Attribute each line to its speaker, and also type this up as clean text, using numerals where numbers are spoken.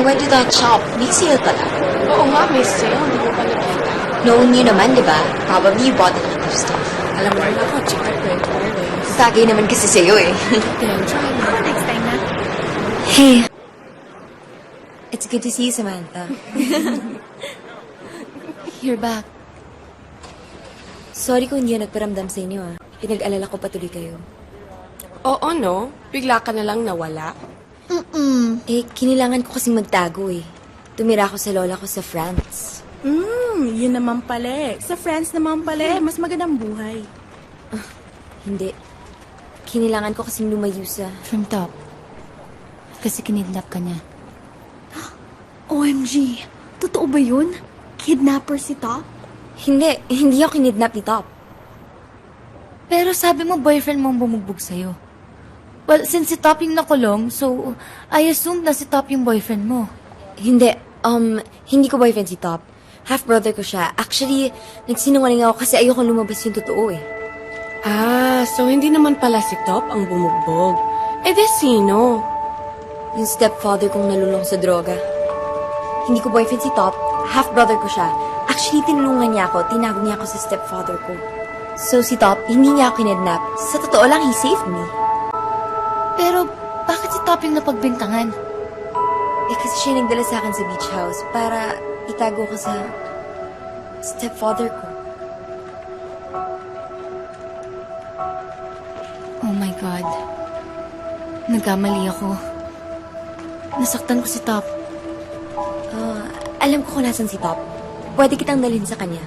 Speaker 1: I went to that shop. May sale pala.
Speaker 2: Oo nga, may sale. Hindi ko pa nakita.
Speaker 1: Noon yun naman, di ba? Probably you bought a lot of stuff.
Speaker 2: Alam mo, ako, chika credit always.
Speaker 1: Bagay naman kasi sa'yo eh.
Speaker 2: Then, try mo.
Speaker 3: Next time na.
Speaker 1: Hey. It's good to see you, Samantha. You're back. Sorry kung hindi nagparamdam sa inyo, ah. Pinag-alala ko patuloy kayo.
Speaker 2: Oo, no? Bigla ka na lang nawala.
Speaker 1: Eh, kinilangan ko kasing magtago eh. Tumira ako sa lola ko sa France.
Speaker 3: Yun naman pala eh. Sa France naman pala eh. Mas magandang buhay.
Speaker 1: Hindi. Kinilangan ko kasing lumayo sa...
Speaker 4: From top. Kasi kinidnap ka niya.
Speaker 3: OMG! Totoo ba yun? Kidnapper si Top?
Speaker 1: Hindi ako kinidnap ni Top.
Speaker 4: Pero sabi mo boyfriend mo ang bumugbog sa'yo. Well, since si Top yung nakulong, so I assumed na si Top yung boyfriend mo.
Speaker 1: Hindi ko boyfriend si Top. Half-brother ko siya. Actually, nagsinungaling ako kasi ayoko lumabas yung totoo eh.
Speaker 2: Ah, so hindi naman pala si Top ang bumugbog. Eh, de sino?
Speaker 1: Yung stepfather kong nalulong sa droga. Hindi ko boyfriend si Top. Half-brother ko siya. Actually, tinulungan niya ako. Tinago niya ako sa stepfather ko. So, si Top, hindi niya ako kinidnap. Sa totoo lang, he saved me.
Speaker 4: Pero bakit si Top yung napagbintangan?
Speaker 1: Eh, kasi siya nagdala sa akin sa beach house para itago ko sa stepfather ko.
Speaker 4: Oh my God. Nagkamali ako. Nasaktan ko si Top.
Speaker 1: Alam ko kung nasan si Top. Pwede kitang dalhin sa kanya.